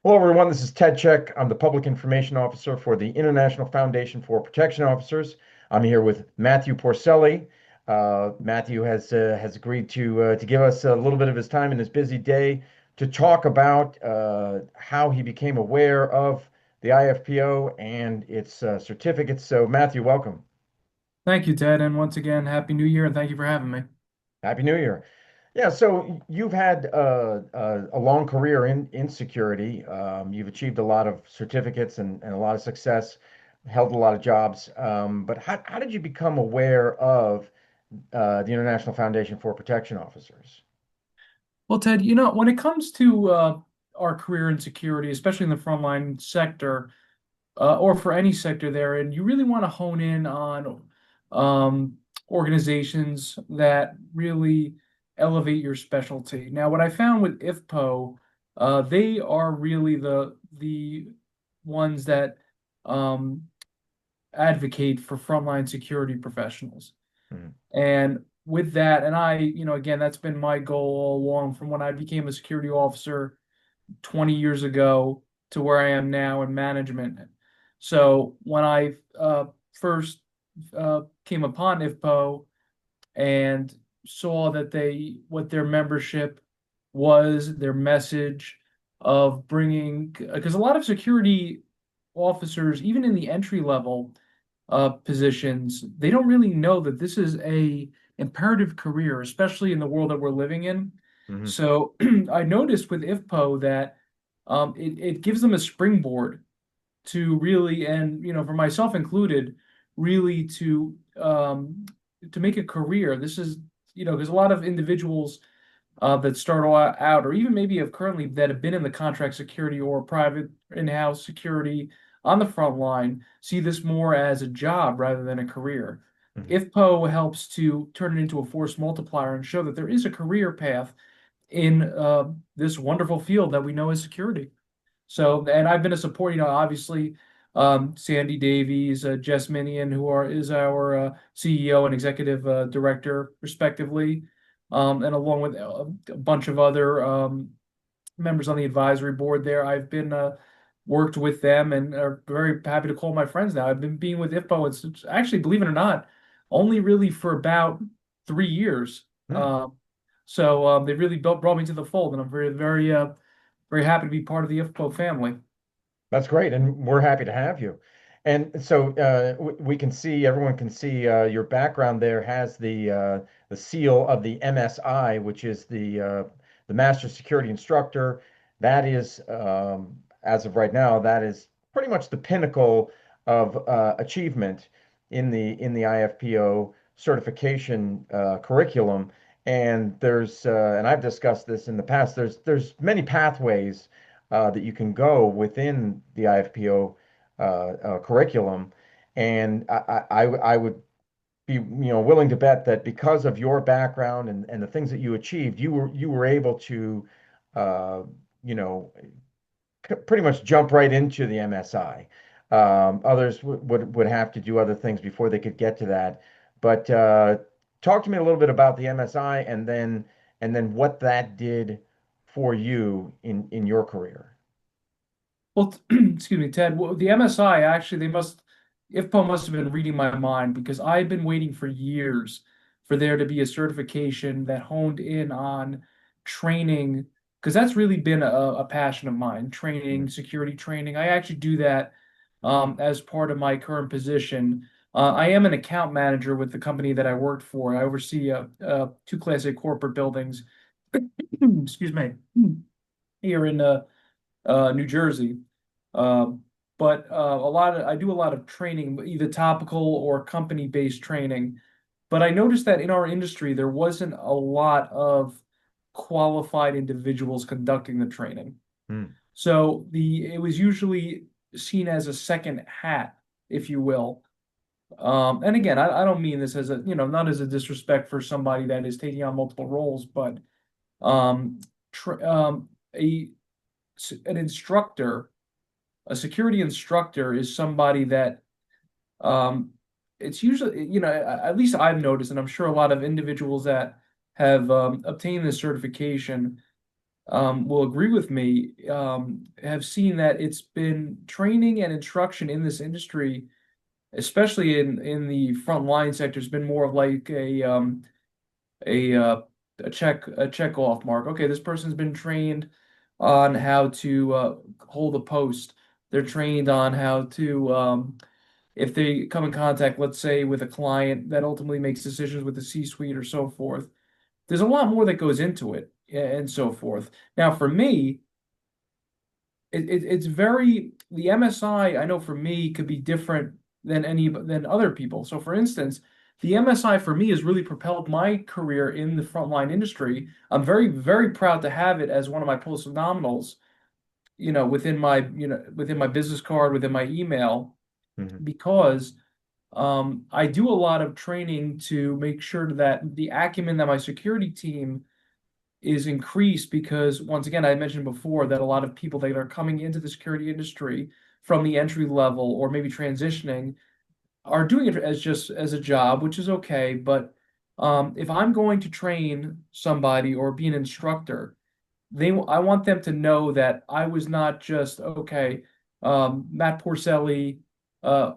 Hello, everyone. This is Ted Check. I'm the Public Information Officer for the International Foundation for Protection Officers. I'm here with Matthew Porcelli. Matthew has agreed to give us a little bit of his time in his busy day to talk about how he became aware of the IFPO and its certificates. So, Matthew, welcome. Thank you, Ted. And once again, Happy New Year and thank you for having me. Happy New Year. Yeah, so you've had a long career in security. You've achieved a lot of certificates and a lot of success, held a lot of jobs. But how did you become aware of the International Foundation for Protection Officers? Well, Ted, when it comes to our career in security, especially in the frontline sector, or for any sector there, and you really want to hone in on organizations that really elevate your specialty. Now, what I found with IFPO, they are really the ones that um, advocate for frontline security professionals. Mhm. And with that, and again, that's been my goal all along from when I became a security officer 20 years ago to where I am now in management. So when I first came upon IFPO and saw that what their membership was, their message of bringing, because a lot of security officers, even in the entry level positions, they don't really know that this is a imperative career, especially in the world that we're living in. Mhm. So I noticed with IFPO that it gives them a springboard to really, and for myself included, really to make a career. This is, because a lot of individuals that start out, or even maybe have currently that have been in the contract security or private in-house security on the front line, see this more as a job rather than a career. Mhm. IFPO helps to turn it into a force multiplier and show that there is a career path in this wonderful field that we know as security. So, and I've been a support, obviously, Sandy Davies, Jess Minion, is our CEO and executive director, respectively, and along with a bunch of other members on the advisory board there. I've been worked with them and are very happy to call my friends now. I've been being with IFPO. It's actually, believe it or not, only really for about 3 years. Hmm. They really brought me to the fold, and I'm very happy to be part of the IFPO family. That's great, and we're happy to have you. And so we can see, everyone can see your background there has the seal of the MSI, which is the Master Security Instructor. That is, as of right now, that is pretty much the pinnacle of achievement in the IFPO certification curriculum. And I've discussed this in the past. There's many pathways that you can go within the IFPO curriculum. And I would be willing to bet that because of your background and the things that you achieved, you were able to uh, you know pretty much jump right into the MSI. Others would have to do other things before they could get to that. But talk to me a little bit about the MSI and then what that did for you in your career. Well, excuse me, Ted. Well, the MSI actually, IFPO must have been reading my mind because I've been waiting for years for there to be a certification that honed in on training, because that's really been a passion of mine, training, Mhm. security training. I actually do that as part of my current position. I am an account manager with the company that I worked for. I oversee two Class A corporate buildings, excuse me, here in New Jersey. Um, but I do a lot of training, either topical or company-based training. But I noticed that in our industry, there wasn't a lot of qualified individuals conducting the training. Hmm. So it was usually seen as a second hat, if you will. And again, I don't mean this as not as a disrespect for somebody that is taking on multiple roles, but um, tr a an instructor, a security instructor is somebody that um, it's usually, at least I've noticed, and I'm sure a lot of individuals that have obtained this certification, will agree with me, have seen that it's been training and instruction in this industry, especially in the front line sector, has been more of like a uh, check off mark. Okay, this person's been trained on how to hold a post. They're trained on how to if they come in contact, let's say, with a client that ultimately makes decisions with the C-suite or so forth. There's a lot more that goes into it and so forth. Now, for me, it's very the MSI. I know for me could be different than other people. So, for instance, the MSI for me has really propelled my career in the frontline industry. I'm very proud to have it as one of my post nominals. Within my business card, within my email, Mhm. because I do a lot of training to make sure that the acumen that my security team is increased because once again, I mentioned before that a lot of people that are coming into the security industry from the entry level or maybe transitioning are doing it as just as a job, which is okay. But if I'm going to train somebody or be an instructor, I want them to know that I was not just okay, Matt Porcelli, uh,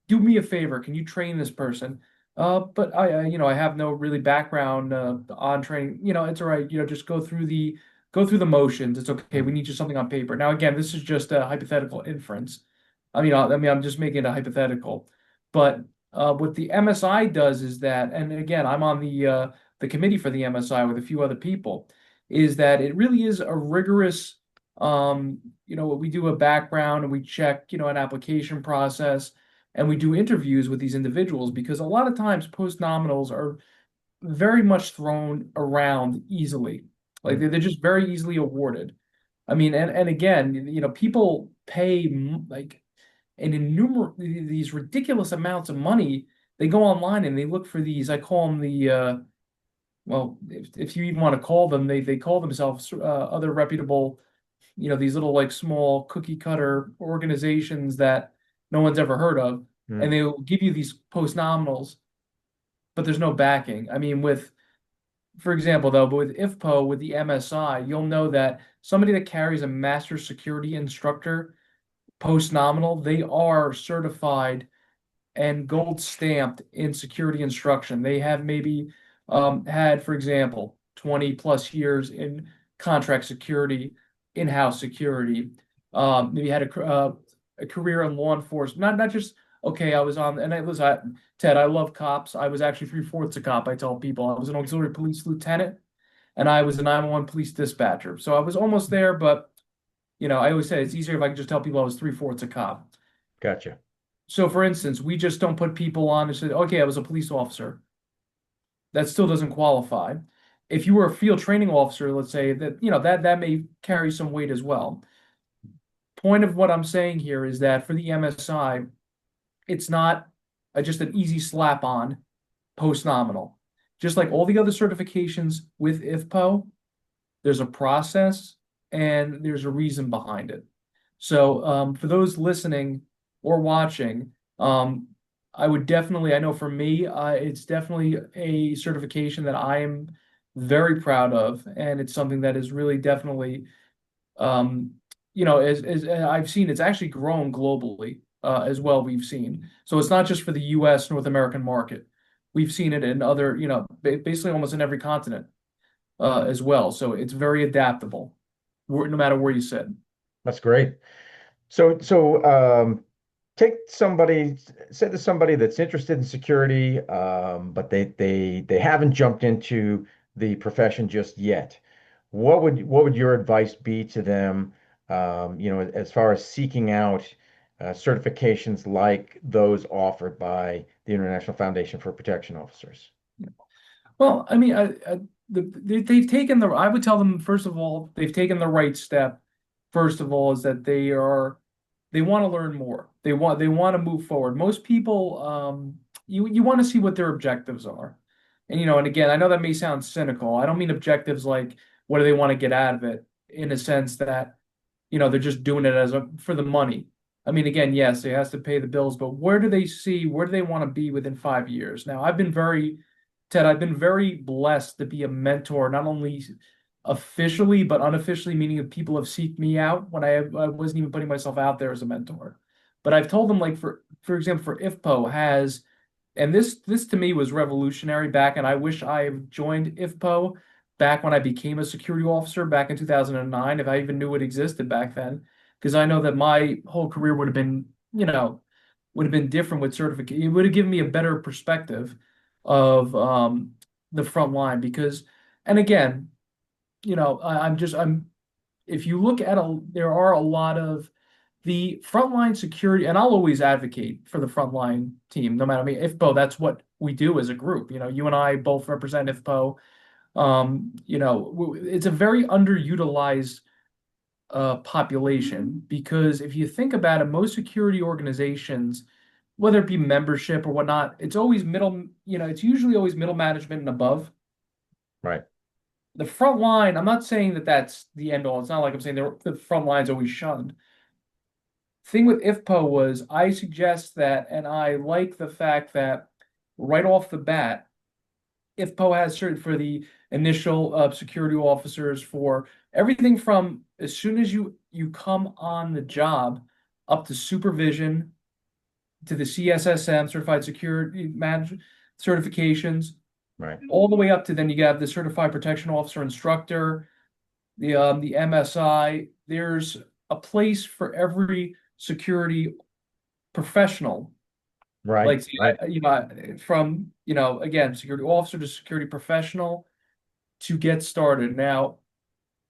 do me a favor, can you train this person? But I have no really background on training. It's all right. Just go through the motions. It's okay. We Mhm. need just something on paper. Now, again, this is just a hypothetical inference. I'm just making it a hypothetical. But what the MSI does is that, and again, I'm on the committee for the MSI with a few other people, is that it really is a rigorous. We do a background and we check, an application process and we do interviews with these individuals because a lot of times post nominals are very much thrown around easily. Like Mhm. they're just very easily awarded. I mean, and again, people pay like an innumerable these ridiculous amounts of money. They go online and they look for these. I call them well, if you even want to call them, they call themselves other reputable, these little like small cookie cutter organizations that no one's ever heard of, and Mhm. they will give you these post nominals, but there's no backing. I mean, for example, though, but with IFPO, with the MSI, you'll know that somebody that carries a master security instructor post nominal, they are certified and gold stamped in security instruction. They have maybe had, for example, 20 plus years in contract security, in-house security, maybe had a career in law enforcement, not just, okay, I was on, and Ted, I love cops. I was actually three-fourths a cop, I tell people. I was an auxiliary police lieutenant, and I was a 911 police dispatcher. So I was almost there, but, I always say it's easier if I can just tell people I was three-fourths a cop. Gotcha. So, for instance, we just don't put people on and say, okay, I was a police officer. That still doesn't qualify. If you were a field training officer, let's say that, that may carry some weight as well. Point of what I'm saying here is that for the MSI, it's not just an easy slap on post nominal. Just like all the other certifications with IFPO, there's a process and there's a reason behind it. So for those listening or watching, I would definitely, I know for me, it's definitely a certification that I am very proud of, and it's something that is really definitely, um, as I've seen, it's actually grown globally as well. We've seen, so it's not just for the U.S. North American market. We've seen it in other, basically almost in every continent as well. So it's very adaptable, no matter where you sit. That's great. So take somebody, say to somebody that's interested in security, but they haven't jumped into the profession just yet. What would your advice be to them, as far as seeking out certifications like those offered by the International Foundation for Protection Officers? Well, I mean, they've taken I would tell them, first of all, they've taken the right step. First of all, is that they want to learn more. They want to move forward. Most people, you want to see what their objectives are. And again, I know that may sound cynical. I don't mean objectives like what do they want to get out of it in a sense that, they're just doing it for the money. I mean, again, yes, it has to pay the bills, but where do they want to be within 5 years? Now, Ted, I've been very blessed to be a mentor, not only officially, but unofficially, meaning that people have seeked me out when I wasn't even putting myself out there as a mentor. But I've told them, like, for example, for IFPO has, and this to me was revolutionary back, and I wish I had joined IFPO back when I became a security officer back in 2009, if I even knew it existed back then, because I know that my whole career would have been, would have been different with certification. It would have given me a better perspective of the front line because, and again, I'm if you look at there are a lot of the frontline security, and I'll always advocate for the frontline team, no matter, I mean, IFPO, that's what we do as a group. You and I both represent IFPO. It's a very underutilized population because if you think about it, most security organizations, whether it be membership or whatnot, it's always middle, it's usually always middle management and above. Right. The front line, I'm not saying that that's the end all. It's not like I'm saying the front line's always shunned. Thing with IFPO was I suggest that, and I like the fact that right off the bat, IFPO has certain for the initial security officers for everything from as soon as you come on the job up to supervision to the CSSM certified security management certifications, Right. all the way up to then you have the certified protection officer instructor, the MSI. There's a place for every security professional. Right. Like, Right. from, again, security officer to security professional to get started. Now,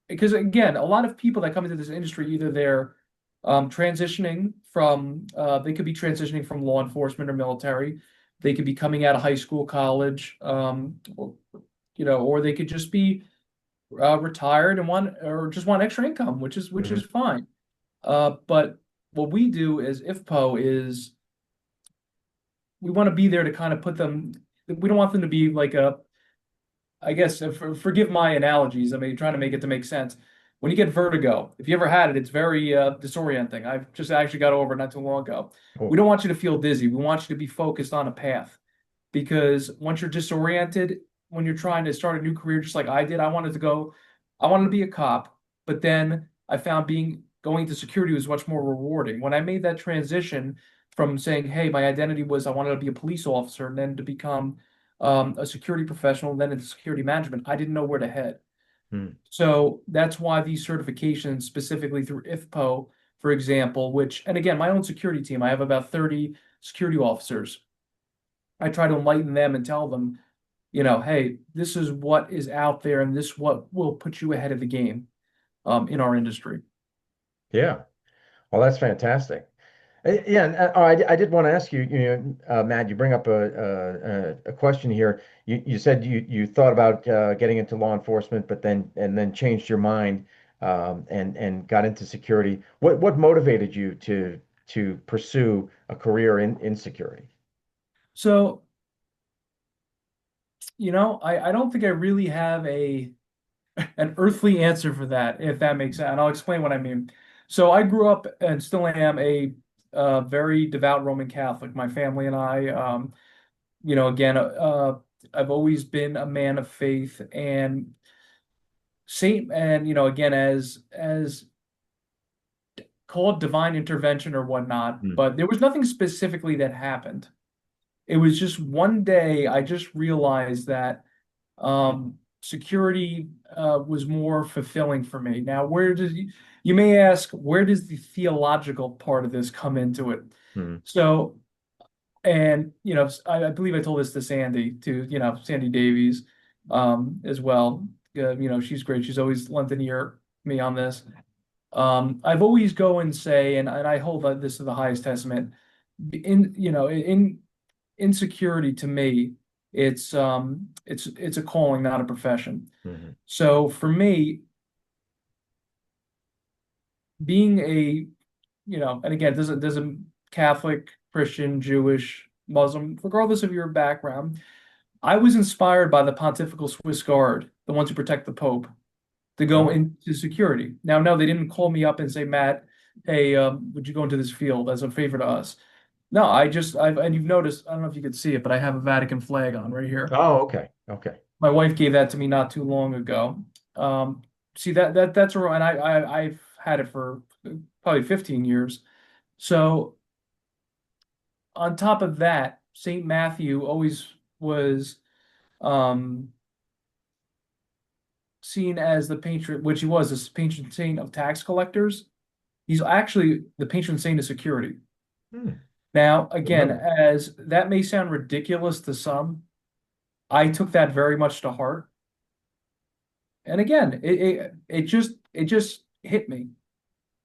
because again, a lot of people that come into this industry, either they're they could be transitioning from law enforcement or military. They could be coming out of high school, college, or they could just be retired and or just want extra income, which is Hmm. fine. But what we do as IFPO is we want to be there to kind of put them. We don't want them to be like I guess, forgive my analogies. I mean, trying to make it to make sense. When you get vertigo, if you ever had it, it's very disorienting. I've just actually got over it not too long ago. We Oh, don't want you to feel dizzy. We want you to be focused on a path because once you're disoriented, when you're trying to start a new career, just like I did, I wanted to be a cop, but then I found going to security was much more rewarding. When I made that transition from saying, hey, my identity was I wanted to be a police officer and then to become a security professional, and then into security management, I didn't know where to head. hmm. So that's why these certifications, specifically through IFPO, for example, and again, my own security team, I have about 30 security officers. I try to enlighten them and tell them, hey, this is what is out there, and this what will put you ahead of the game in our industry. Yeah. Well, that's fantastic. Yeah, and I did want to ask you, Matt, you bring up a question here. You said you thought about getting into law enforcement, but then changed your mind and got into security. What motivated you to pursue a career in security? So, I don't think I really have an earthly answer for that, if that makes sense. And I'll explain what I mean. So I grew up and still am a very devout Roman Catholic. My family and I, again, I've always been a man of faith and Saint, and again, as called divine intervention or whatnot. Hmm. But there was nothing specifically that happened. It was just one day I just realized that security was more fulfilling for me. Now, you may ask, where does the theological part of this come into it? Hmm. So, and I believe I told this to Sandy Davies, as well. She's great. She's always lent an ear to me on this. I've always go and say, and I hold this to the highest testament. In insecurity to me, it's a calling, not a profession. Hmm. So for me, being and again, doesn't Catholic, Christian, Jewish, Muslim, regardless of your background, I was inspired by the Pontifical Swiss Guard, the ones who protect the Pope, to go Oh, into security. Now, no, they didn't call me up and say, Matt, hey, would you go into this field as a favor to us? No, and you've noticed, I don't know if you could see it, but I have a Vatican flag on right here. oh, okay, okay. My wife gave that to me not too long ago. Um, See that's where, and I've had it for probably 15 years. So on top of that, St. Matthew always was um, seen as the patron, which he was, the patron saint of tax collectors. He's actually the patron saint of security. Hmm, Now, didn't know again, that. as that may sound ridiculous to some, I took that very much to heart. And again, it just hit me.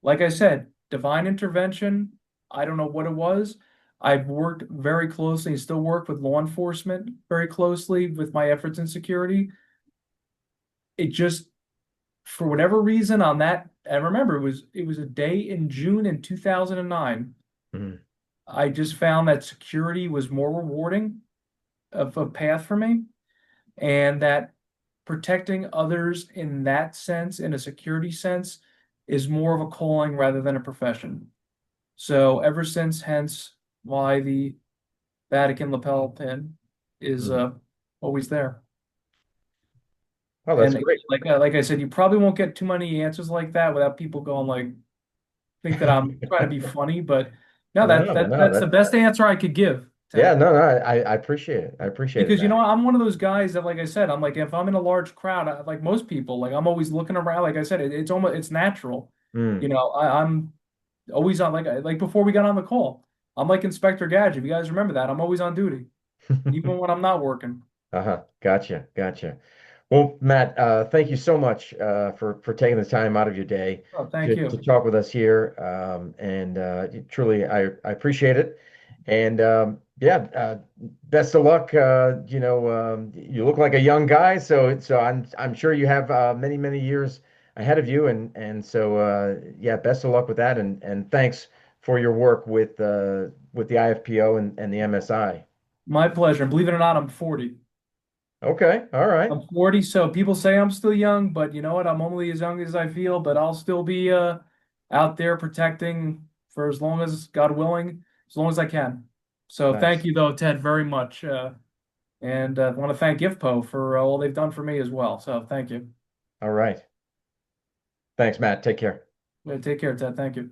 Like I said, divine intervention. I don't know what it was. I've worked very closely and still work with law enforcement very closely with my efforts in security. It just, for whatever reason, on that, I remember it was a day in June in 2009. Mhm. I just found that security was more rewarding of a path for me, and that protecting others in that sense, in a security sense, is more of a calling rather than a profession. So ever since, hence why the Vatican lapel pin is Mhm. always there. Oh, that's And great. like I said, you probably won't get too many answers like that without people going like, think that I'm trying to be funny, but no, No, no, that's the that, best answer I could give, yeah, Ted. no, no, I appreciate it. I appreciate it, Because Matt. I'm one of those guys that, like I said, I'm like, if I'm in a large crowd, like most people, like I'm always looking around. Like I said, it's almost, it's natural. Mm. I'm always on, like before we got on the call, I'm like Inspector Gadget. If you guys remember that, I'm always on duty, even when I'm not working. Uh-huh. Gotcha. Gotcha. Well, Matt, thank you so much for taking the time out of your day Oh, thank to you. talk with us here. And truly, I appreciate it. And yeah, best of luck. You look like a young guy, so I'm sure you have many years ahead of you. And so yeah, best of luck with that. And thanks for your work with the IFPO and the MSI. My pleasure. And believe it or not, I'm 40. Okay. All right. I'm 40, so people say I'm still young, but you know what? I'm only as young as I feel, but I'll still be out there protecting for as long as God willing, as long as I can. So thank Nice. you though, Ted, very much. And I want to thank IFPO for all they've done for me as well. So thank you. All right. Thanks, Matt. Take care. Take care, Ted. Thank you.